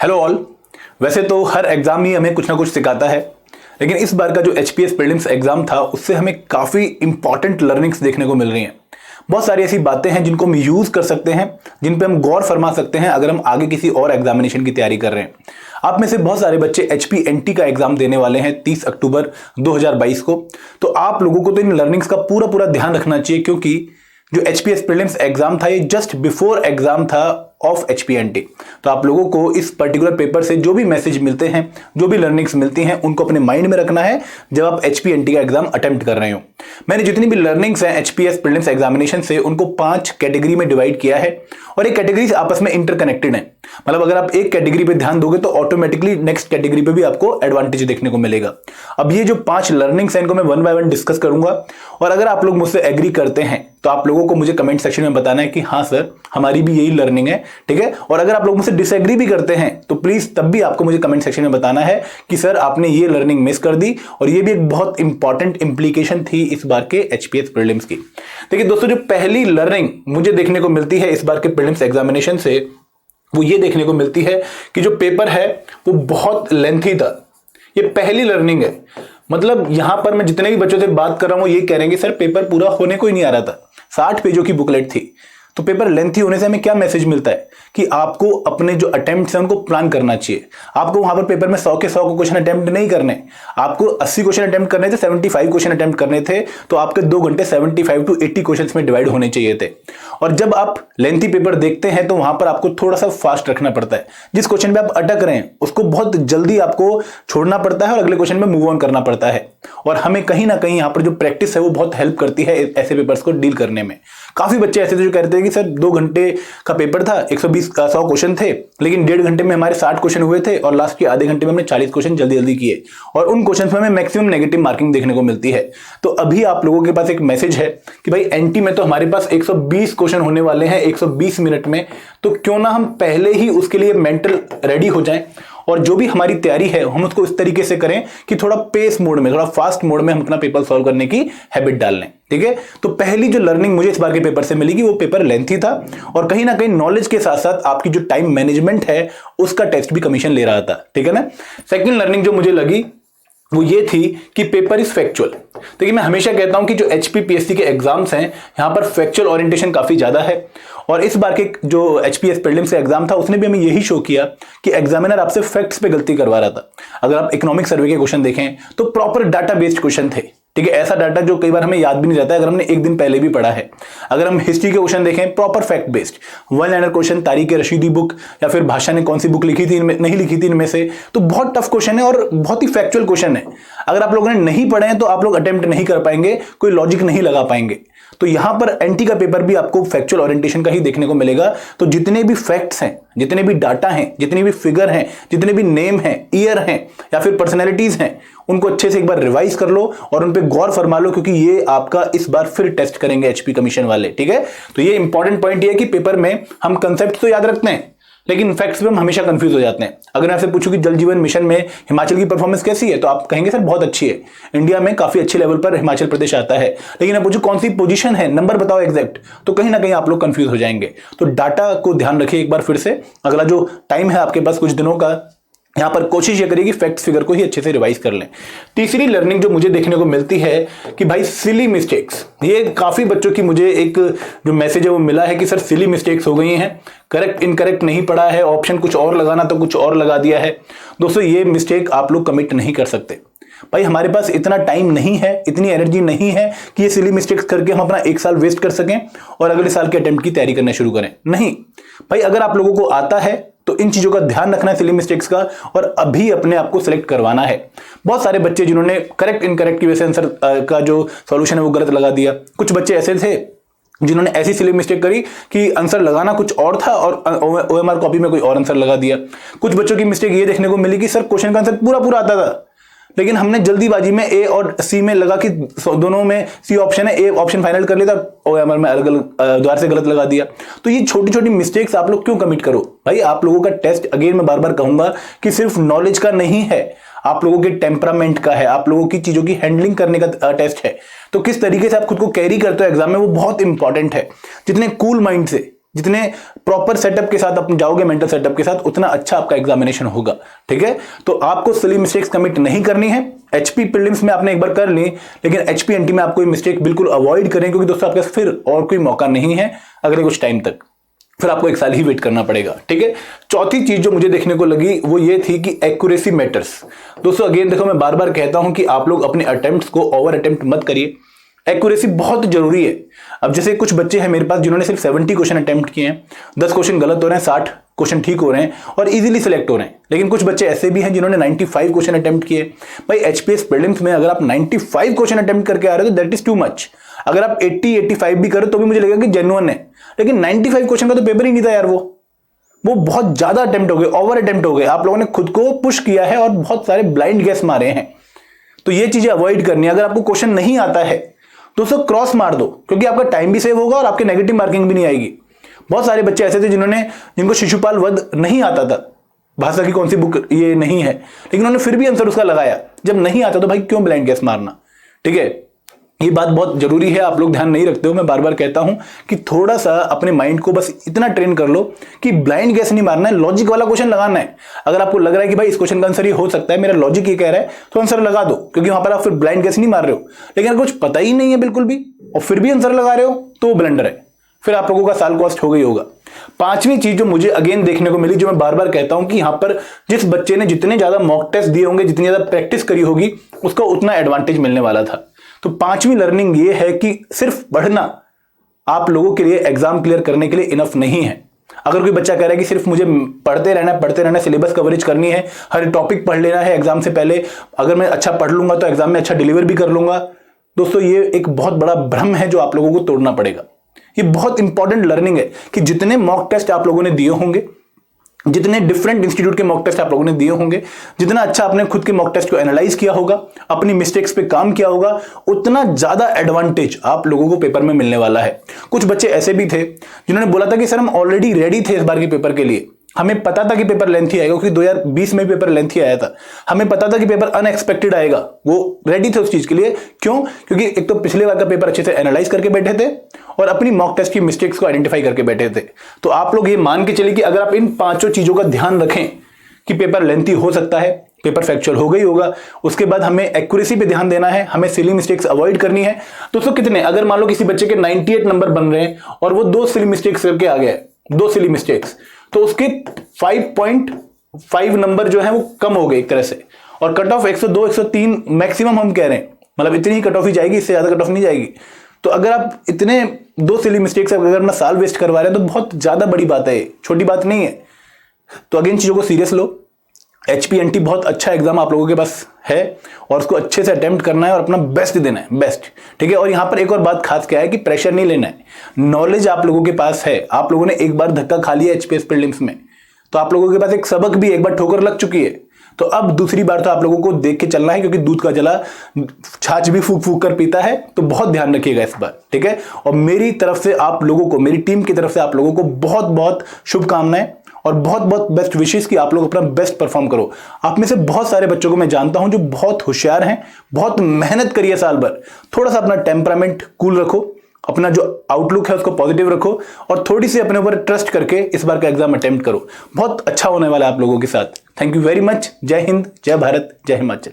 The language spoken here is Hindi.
Hello all. वैसे तो हर एग्जाम ही हमें कुछ ना कुछ सिखाता है, लेकिन इस बार का जो एचपीएस प्रीलिम्स एग्जाम था उससे हमें काफ़ी इंपॉर्टेंट लर्निंग्स देखने को मिल रही हैं। बहुत सारी ऐसी बातें हैं जिनको हम यूज़ कर सकते हैं, जिन पे हम गौर फरमा सकते हैं अगर हम आगे किसी और एग्जामिनेशन की तैयारी कर रहे हैं। आप में से बहुत सारे बच्चे एचपीएनटी का एग्जाम देने वाले हैं 30 अक्टूबर 2022 को। तो आप लोगों को तो इन लर्निंग्स का पूरा ध्यान रखना चाहिए, क्योंकि जो एचपीएस प्रीलिम्स एग्जाम था ये जस्ट बिफोर एग्जाम था ऑफ एचपीएनटी। तो आप लोगों को इस पर्टिकुलर पेपर से जो भी मैसेज मिलते हैं, जो भी लर्निंग्स मिलती हैं, उनको अपने माइंड में रखना है जब आप एचपीएनटी का एग्जाम अटेम्प्ट कर रहे हो। मैंने जितनी भी लर्निंग्स हैं एचपीएस प्रीलिम्स एग्जामिनेशन से, उनको 5 कैटेगरी में डिवाइड किया है और ये कैटेगरीज आपस में इंटरकनेक्टेड है। मतलब अगर आप एक कैटेगरी पे ध्यान दोगे तो ऑटोमेटिकली नेक्स्ट कैटेगरी पे भी आपको एडवांटेज देखने को मिलेगा। अब ये जो 5 लर्निंग्स हैं इनको मैं वन बाय वन डिस्कस करूंगा, और अगर आप लोग मुझसे एग्री करते हैं तो आप लोगों को मुझे कमेंट सेक्शन में बताना है कि हाँ सर हमारी भी यही लर्निंग है, ठीक है। और अगर आप लोग मुझसे डिसएग्री भी करते हैं तो प्लीज तब भी आपको मुझे कमेंट सेक्शन में बताना है कि सर आपने ये लर्निंग मिस कर दी, और ये भी एक बहुत इंपॉर्टेंट इंप्लीकेशन थी इस बार के एचपीएस प्रीलिम्स की। देखिए दोस्तों, जो पहली लर्निंग मुझे देखने को मिलती है इस बार के प्रीलिम्स एग्जामिनेशन से, वो ये देखने को मिलती है कि जो पेपर है वो बहुत लेंथी था। ये पहली लर्निंग है। मतलब यहां पर मैं जितने भी बच्चों से बात कर रहा हूं वो ये कह रहे हैं कि सर पेपर पूरा होने को ही नहीं आ रहा था। 60 पेजों की बुकलेट थी। तो पेपर लेंथी होने से हमें क्या मैसेज मिलता है कि आपको अपने जो अटेम्प्ट्स हैं उनको प्लान करना चाहिए। आपको वहां पर पेपर में 100 के 100 क्वेश्चन अटेम्प्ट नहीं करने, आपको 80 क्वेश्चन अटेम्प्ट करने थे, 75 क्वेश्चन अटेम्प्ट करने थे। तो आपके 2 घंटे 75 to 80 क्वेश्चन में डिवाइड होने चाहिए थे। और जब आप लेंथी पेपर देखते हैं तो वहां पर आपको थोड़ा सा फास्ट रखना पड़ता है। जिस क्वेश्चन पे आप अटक रहे हैं उसको बहुत जल्दी आपको छोड़ना पड़ता है और अगले क्वेश्चन में मूव ऑन करना पड़ता है। और हमें कहीं ना कहीं यहाँ पर जो प्रैक्टिस है वो बहुत हेल्प करती है ऐसे पेपर्स को डील करने में। काफी बच्चे ऐसे थे जो कहते हैं कि सर 2 घंटे का पेपर था, 100 क्वेश्चन थे, लेकिन 1.5 घंटे में हमारे 60 क्वेश्चन हुए थे और लास्ट के आधे घंटे में हमने 40 क्वेश्चन जल्दी किए, और उन क्वेश्चन में हमें मैक्सिमम नेगेटिव मार्किंग देखने को मिलती है। तो अभी आप लोगों के पास एक मैसेज है कि भाई एनटी में तो हमारे पास 120 क्वेश्चन होने वाले हैं 120 मिनट में, तो क्यों ना हम पहले ही उसके लिए मेंटल रेडी हो जाएं, और जो भी हमारी तैयारी है हम उसको इस तरीके से करें कि थोड़ा पेस मोड में, थोड़ा फास्ट मोड में हम अपना पेपर सॉल्व करने की हैबिट डाल लें, ठीक है। तो पहली जो लर्निंग मुझे इस बार के पेपर से मिली कि वो पेपर लेंथी था, और कहीं ना कहीं नॉलेज के साथ साथ आपकी जो टाइम मैनेजमेंट है उसका टेस्ट भी कमीशन ले रहा था, ठीक है ना। सेकंड लर्निंग जो मुझे लगी वो ये थी कि पेपर इज फैक्चुअल। देखिए मैं हमेशा कहता हूं कि जो एचपीपीएससी के एग्जाम्स हैं यहां पर फैक्चुअल ओरिएंटेशन काफी ज्यादा है, और इस बार के जो एचपीएस प्रीलिम्स का एग्जाम था उसने भी हमें यही शो किया कि एग्जामिनर आपसे फैक्ट्स पे गलती करवा रहा था। अगर आप इकोनॉमिक सर्वे के क्वेश्चन देखें तो प्रॉपर डाटा बेस्ड क्वेश्चन थे, ठीक है। ऐसा डाटा जो कई बार हमें याद भी नहीं रहता है अगर हमने एक दिन पहले भी पढ़ा है। अगर हम हिस्ट्री के क्वेश्चन देखें proper fact based, one liner question, तारीख रशीदी बुक या फिर भाषा ने कौन सी बुक लिखी थी नहीं लिखी थी इनमें से, तो बहुत टफ क्वेश्चन है और बहुत ही फैक्चुअल क्वेश्चन है। अगर आप लोगों ने नहीं पढ़े हैं तो आप लोग अटेम्प्ट नहीं कर पाएंगे, कोई लॉजिक नहीं लगा पाएंगे। तो यहां पर एनटी का पेपर भी आपको फैक्चुअल ओरिएंटेशन का ही देखने को मिलेगा। तो जितने भी फैक्ट्स हैं, जितने भी डाटा हैं, जितने भी फिगर हैं, जितने भी नेम हैं, ईयर हैं या फिर पर्सनैलिटीज हैं, उनको अच्छे से एक बार रिवाइज कर लो और उन पे गौर फरमा लो, क्योंकि ये आपका इस बार फिर टेस्ट करेंगे एचपी कमीशन वाले, ठीक है। तो ये इंपॉर्टेंट पॉइंट ये है कि पेपर में हम कंसेप्ट तो याद रखते हैं लेकिन फैक्ट्स पे हम हमेशा कंफ्यूज हो जाते हैं। अगर मैं आपसे पूछूं कि जल जीवन मिशन में हिमाचल की परफॉर्मेंस कैसी है तो आप कहेंगे सर बहुत अच्छी है, इंडिया में काफी अच्छे लेवल पर हिमाचल प्रदेश आता है। लेकिन मैं पूछूं कौन सी पोजीशन है, नंबर बताओ एग्जैक्ट, तो कहीं ना कहीं आप लोग कंफ्यूज हो जाएंगे। तो डाटा को ध्यान रखिए एक बार फिर से। अगला जो टाइम है आपके पास कुछ दिनों का, यहां पर कोशिश ये करिए कि फैक्ट्स फिगर को ही अच्छे से रिवाइज कर लें। तीसरी लर्निंग जो मुझे देखने को मिलती है कि भाई सिली मिस्टेक्स, ये काफी बच्चों की मुझे एक जो मैसेज है वो मिला है कि सर सिली मिस्टेक्स हो गई हैं, करेक्ट इनकरेक्ट नहीं पढ़ा है, ऑप्शन कुछ और लगाना तो कुछ और लगा दिया है। दोस्तों ये मिस्टेक आप लोग कमिट नहीं कर सकते। भाई हमारे पास इतना टाइम नहीं है, इतनी एनर्जी नहीं है कि ये सिली मिस्टेक्स करके हम अपना 1 साल वेस्ट कर सकें और अगले साल के अटेम्प्ट की तैयारी करना शुरू करें। नहीं भाई, अगर आप लोगों को आता है तो इन चीजों का ध्यान रखना है, सिली मिस्टेक्स का, और अभी अपने आप को सिलेक्ट करवाना है। बहुत सारे बच्चे जिन्होंने करेक्ट इनकरेक्ट की वजह से आंसर का जो सॉल्यूशन है वो गलत लगा दिया। कुछ बच्चे ऐसे थे जिन्होंने ऐसी सिली मिस्टेक करी कि आंसर लगाना कुछ और था और ओएमआर कॉपी में कोई और आंसर लगा दिया। कुछ बच्चों की मिस्टेक ये देखने को मिली कि सर क्वेश्चन का आंसर पूरा आता था, लेकिन हमने जल्दीबाजी में ए और सी में लगा कि दोनों में सी ऑप्शन है, ए ऑप्शन फाइनल कर लिया था, ओएमआर में अलग अलग द्वार से गलत लगा दिया। तो ये छोटी छोटी मिस्टेक्स आप लोग क्यों कमिट करो भाई। आप लोगों का टेस्ट, अगेन मैं बार बार कहूंगा कि सिर्फ नॉलेज का नहीं है, आप लोगों के टेम्परामेंट का है, आप लोगों की चीजों की हैंडलिंग करने का टेस्ट है। तो किस तरीके से आप खुद को कैरी करते हो एग्जाम में वो बहुत इंपॉर्टेंट है। जितने कूल माइंड से जितने प्रॉपर सेटअप के साथ आप जाओगे, मेंटल सेटअप के साथ, उतना अच्छा आपका एग्जामिनेशन होगा। ठीक है, तो आपको सिली मिस्टेक्स कमिट नहीं करनी है। एचपी प्रीलिम्स में आपने एक बार कर ली, लेकिन एचपी एनटी में आपको ये मिस्टेक बिल्कुल अवॉइड करें, क्योंकि दोस्तों आपके फिर और कोई मौका नहीं है अगले कुछ टाइम तक, फिर आपको एक साल ही वेट करना पड़ेगा। ठीक है, चौथी चीज जो मुझे देखने को लगी वो ये थी कि एक्यूरेसी मैटर्स। दोस्तों अगेन देखो, मैं बार बार कहता हूं कि आप लोग अपने अटेम्प्ट्स को ओवर अटेम्प्ट मत करिए, एक्यूरेसी बहुत जरूरी है। अब जैसे कुछ बच्चे हैं मेरे पास जिन्होंने सिर्फ 70 क्वेश्चन अटेम्प्ट किए हैं, 10 क्वेश्चन गलत हो रहे हैं, 60 क्वेश्चन ठीक हो रहे हैं और इजीली सिलेक्ट हो रहे हैं। लेकिन कुछ बच्चे ऐसे भी हैं जिन्होंने 95 क्वेश्चन अटेम्प्ट किए। भाई एचपीएस प्रीलिम्स में अगर आप 95 क्वेश्चन अटेम्प्ट करके आ रहे हो तो दैट इज टू मच। अगर आप 80-85 भी करो तो भी मुझे लगेगा कि जेन्युइन है, लेकिन 95 क्वेश्चन का तो पेपर ही नहीं था यार, वो बहुत ज्यादा अटेम्प्ट हो गए, ओवर अटेम्प्ट हो गए। आप लोगों ने खुद को पुश किया है और बहुत सारे ब्लाइंड गेस मारे हैं। तो ये चीजें अवॉइड करनी है। अगर आपको क्वेश्चन नहीं आता है दोस्तों क्रॉस मार दो, क्योंकि आपका टाइम भी सेव होगा और आपके नेगेटिव मार्किंग भी नहीं आएगी। बहुत सारे बच्चे ऐसे थे जिनको शिशुपाल वध नहीं आता था, भाषा की कौन सी बुक ये नहीं है, लेकिन उन्होंने फिर भी आंसर उसका लगाया। जब नहीं आता तो भाई क्यों ब्लाइंड गेस मारना। ठीक है, ये बात बहुत जरूरी है, आप लोग ध्यान नहीं रखते हो। मैं बार बार कहता हूं कि थोड़ा सा अपने माइंड को बस इतना ट्रेन कर लो कि ब्लाइंड गेस नहीं मारना है, लॉजिक वाला क्वेश्चन लगाना है। अगर आपको लग रहा है कि भाई इस क्वेश्चन का आंसर ये हो सकता है, मेरा लॉजिक ये कह रहा है, तो आंसर लगा दो, क्योंकि वहां पर आप फिर ब्लाइंड गेस नहीं मार रहे हो। लेकिन अगर कुछ पता ही नहीं है बिल्कुल भी और फिर भी आंसर लगा रहे हो तो वो ब्लंडर है, फिर आप लोगों का साल कॉस्ट हो गई होगा। पांचवी चीज जो मुझे अगेन देखने को मिली, जो मैं बार बार कहता हूं कि यहां पर जिस बच्चे ने जितने ज्यादा मॉक टेस्ट दिए होंगे, जितनी ज्यादा प्रैक्टिस करी होगी, उसको उतना एडवांटेज मिलने वाला था। तो पांचवी लर्निंग ये है कि सिर्फ पढ़ना आप लोगों के लिए एग्जाम क्लियर करने के लिए इनफ नहीं है। अगर कोई बच्चा कह रहा है कि सिर्फ मुझे पढ़ते रहना, सिलेबस कवरेज करनी है, हर टॉपिक पढ़ लेना है एग्जाम से पहले, अगर मैं अच्छा पढ़ लूंगा तो एग्जाम में अच्छा डिलीवर भी कर लूंगा, दोस्तों ये एक बहुत बड़ा भ्रम है जो आप लोगों को तोड़ना पड़ेगा। ये बहुत इंपॉर्टेंट लर्निंग है कि जितने मॉक टेस्ट आप लोगों ने दिए होंगे, जितने डिफरेंट इंस्टीट्यूट के मॉक टेस्ट आप लोगों ने दिए होंगे, जितना अच्छा आपने खुद के मॉक टेस्ट को एनालाइज किया होगा, अपनी मिस्टेक्स पे काम किया होगा, उतना ज्यादा एडवांटेज आप लोगों को पेपर में मिलने वाला है। कुछ बच्चे ऐसे भी थे जिन्होंने बोला था कि सर हम ऑलरेडी रेडी थे इस बार के पेपर के लिए, हमें पता था कि पेपर लेंथी आएगा, क्योंकि 2020 में पेपर लेंथी आया था, हमें पता था कि पेपर अनएक्सपेक्टेड आएगा, वो रेडी थे उस चीज के लिए। क्यों? क्योंकि एक तो पिछले बार का पेपर अच्छे से एनालाइज करके बैठे थे और अपनी मॉक टेस्ट की मिस्टेक्स को आइडेंटिफाई करके बैठे थे। तो आप लोग ये मान के चलिए कि अगर आप इन पांचों चीजों का ध्यान रखें कि पेपर लेंथी हो सकता है, पेपर फैक्चुअल हो गई होगा, उसके बाद हमें एक्यूरेसी पे ध्यान देना है, हमें सिली मिस्टेक्स अवॉइड करनी है। दोस्तों कितने, अगर मान लो किसी बच्चे के 98 नंबर बन रहे हैं और वो 2 सिली मिस्टेक्स करके आ गया, 2 सिली मिस्टेक्स, तो उसके 5.5 नंबर जो है वो कम हो गए एक तरह से, और कट ऑफ 102 103 मैक्सिमम हम कह रहे हैं, मतलब इतनी ही कट ऑफ ही जाएगी, इससे ज्यादा कट ऑफ नहीं जाएगी। तो अगर आप इतने 2 सिली मिस्टेक्स अगर अपना साल वेस्ट करवा रहे हैं तो बहुत ज्यादा बड़ी बात है, छोटी बात नहीं है। तो अगेन चीजों को सीरियस लो। एचपीएनटी बहुत अच्छा एग्जाम आप लोगों के पास है और उसको अच्छे से अटेम्प्ट करना है और अपना बेस्ट देना है, बेस्ट। ठीक है, और यहां पर एक और बात खास क्या है कि प्रेशर नहीं लेना है, नॉलेज आप लोगों के पास है। आप लोगों ने एक बार धक्का खा लिया एचपीएस प्रीलिम्स में, तो आप लोगों के पास एक सबक भी, एक बार ठोकर लग चुकी है, तो अब दूसरी बार तो आप लोगों को देख के चलना है, क्योंकि दूध का जला छाछ भी फूक फूक कर पीता है। तो बहुत ध्यान रखिएगा इस बार, ठीक है। और मेरी तरफ से आप लोगों को, मेरी टीम की तरफ से आप लोगों को बहुत बहुत शुभकामनाएं और बहुत बहुत बेस्ट विशेष कि आप लोग अपना बेस्ट परफॉर्म करो। आप में से बहुत सारे बच्चों को मैं जानता हूं जो बहुत होशियार हैं, बहुत मेहनत करिए साल भर। थोड़ा सा अपना टेम्परामेंट कूल रखो, अपना जो आउटलुक है उसको पॉजिटिव रखो और थोड़ी सी अपने ऊपर ट्रस्ट करके इस बार का एग्जाम अटेम्प्ट करो। बहुत अच्छा होने वाला है आप लोगों के साथ। Thank you very much. जय हिंद, जय भारत, जय हिमाचल।